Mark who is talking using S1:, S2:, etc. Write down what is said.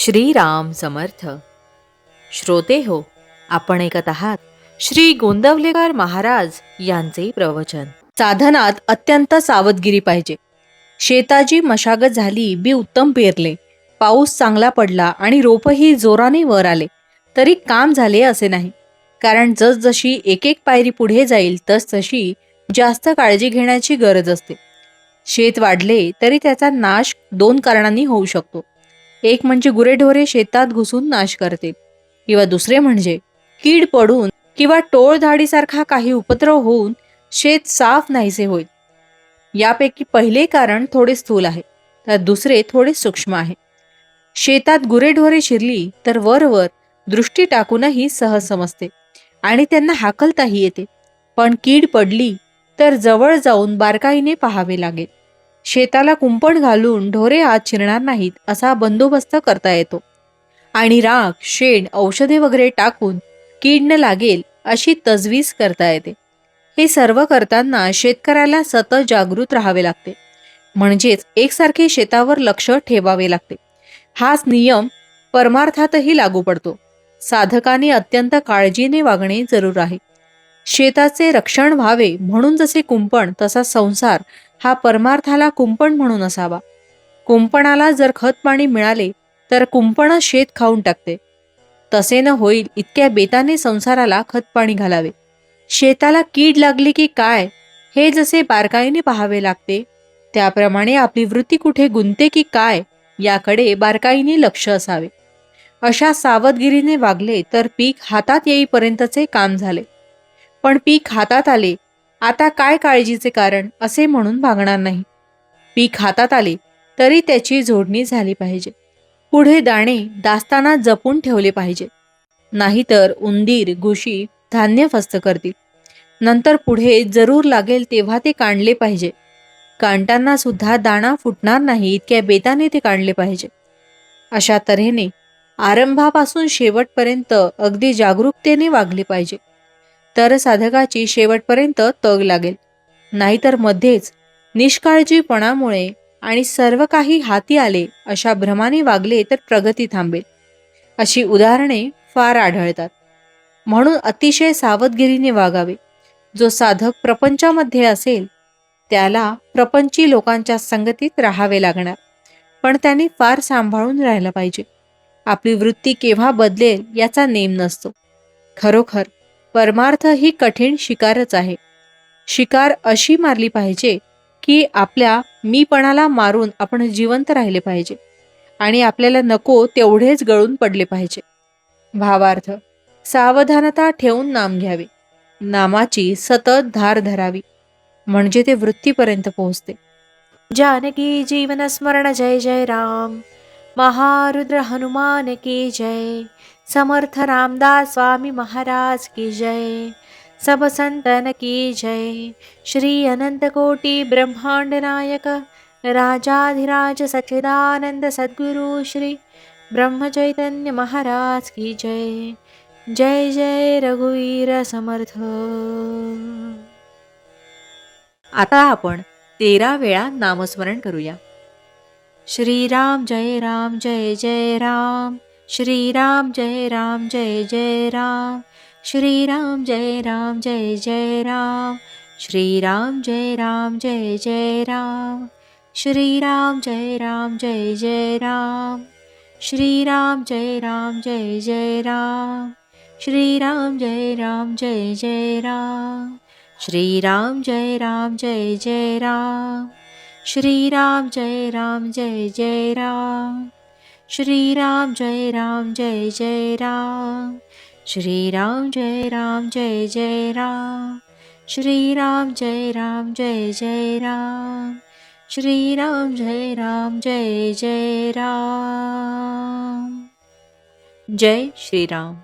S1: श्रीराम समर्थ. श्रोते हो, आपण ऐकत आहात श्री गोंदवलेकर महाराज यांचे प्रवचन. साधनात अत्यंत सावधगिरी पाहिजे. शेताची मशागत झाली, बी उत्तम पेरले, पाऊस चांगला पडला आणि रोपही जोराने वर आले, तरी काम झाले असे नाही. कारण जसजशी एक एक पायरी पुढे जाईल तसतशी जास्त काळजी घेण्याची गरज असते. शेत वाढले तरी त्याचा नाश दोन कारणांनी होऊ शकतो. एक म्हणजे गुरेढोरे शेतात घुसून नाश करतील, किंवा दुसरे म्हणजे कीड पडून किंवा टोळधाडीसारखा काही उपद्रव होऊन शेत साफ नाहीसे होईल. यापैकी पहिले कारण थोडे स्थूल आहे, तर दुसरे थोडे सूक्ष्म आहे. शेतात गुरेढोरे शिरली तर वरवर दृष्टी टाकूनही सहज समजते आणि त्यांना हाकलताही येते, पण कीड पडली तर जवळ जाऊन बारकाईने पाहावे लागेल. शेताला कुंपण घालून ढोरे आत शिरणार नाहीत असा बंदोबस्त करता येतो आणि राख, शेण, औषधे वगैरे टाकून कीड न लागेल अशी तजवीज करता येते. हे सर्व करताना शेतकऱ्याला सतत जागृत राहावे लागते, म्हणजेच एकसारखे शेतावर लक्ष ठेवावे लागते. हाच नियम परमार्थातही लागू पडतो. साधकाने अत्यंत काळजीने वागणे जरूर आहे. शेताचे रक्षण व्हावे म्हणून जसे कुंपण, तसा संसार हा परमार्थाला कुंपण म्हणून असावा. कुंपणाला जर खत पाणी मिळाले तर कुंपणच शेत खाऊन टाकते. तसे न होईल इतक्या बेताने संसाराला खत पाणी घालावे. शेताला कीड लागली की काय हे जसे बारकाईने पाहावे लागते, त्याप्रमाणे आपली वृत्ती कुठे गुंते की काय याकडे बारकाईने लक्ष असावे. अशा सावधगिरीने वागले तर पीक हातात येईपर्यंतचे काम झाले. पण पीक हातात आले, आता काय काळजीचे कारण असे म्हणून भागणार नाही. पीक हातात आले तरी त्याची जोडणी झाली पाहिजे. पुढे दाणे दास्ताना जपून ठेवले पाहिजे, नाहीतर उंदीर, घुशी धान्य फस्त करतील. नंतर पुढे जरूर लागेल तेव्हा ते काढले पाहिजे. काढताना सुद्धा दाणा फुटणार नाही इतक्या बेताने ते काढले पाहिजे. अशा तऱ्हेने आरंभापासून शेवटपर्यंत अगदी जागरूकतेने वागले पाहिजे, तर साधकाची शेवटपर्यंत तग लागेल. नाहीतर मध्येच निष्काळजीपणामुळे आणि सर्व काही हाती आले अशा भ्रमाने वागले तर प्रगती थांबेल. अशी उदाहरणे फार आढळतात. म्हणून अतिशय सावधगिरीने वागावे. जो साधक प्रपंचामध्ये असेल त्याला प्रपंची लोकांच्या संगतीत राहावे लागणार, पण त्याने फार सांभाळून राहायला पाहिजे. आपली वृत्ती केव्हा बदलेल याचा नेम नसतो. खरोखर परमार्थ ही कठीण शिकारच आहे. शिकार अशी मारली पाहिजे की आपल्या मीपणाला मारून आपण जिवंत राहिले पाहिजे आणि आपल्याला नको तेवढेच गळून पडले पाहिजे. भावार्थ: सावधानता ठेवून नाम घ्यावे. नामाची सतत धार धरावी, म्हणजे ते वृत्तीपर्यंत पोहोचते. जानकी जीवन स्मरण जय जय राम. महारुद्र हनुमान की जय. समर्थ रामदास स्वामी महाराज की जय. सब संतन की जय. श्री अनंत कोटि ब्रह्मांड नायक राजाधिराज सच्चिदानंद सद्गुरु श्री ब्रह्म चैतन्य महाराज की जय. जय जय रघुवीर समर्थ. आता आपण 13 वेळा नामस्मरण करूया. श्रीराम जय राम जय जय राम. श्रीराम जय राम जय जय राम. श्रीराम जय राम जय जय राम. श्रीराम जय राम जय जय राम. श्रीराम जय राम जय जय राम. श्रीराम जय राम जय जय राम. श्रीराम जय राम जय जय राम. श्रीराम जय राम जय जय राम. श्रीराम जय राम जय जय राम. श्रीराम जय राम जय जय राम. श्रीराम जय राम जय जय राम. श्रीराम जय राम जय जय राम. श्रीराम जय राम जय जय राम. जय श्रीराम.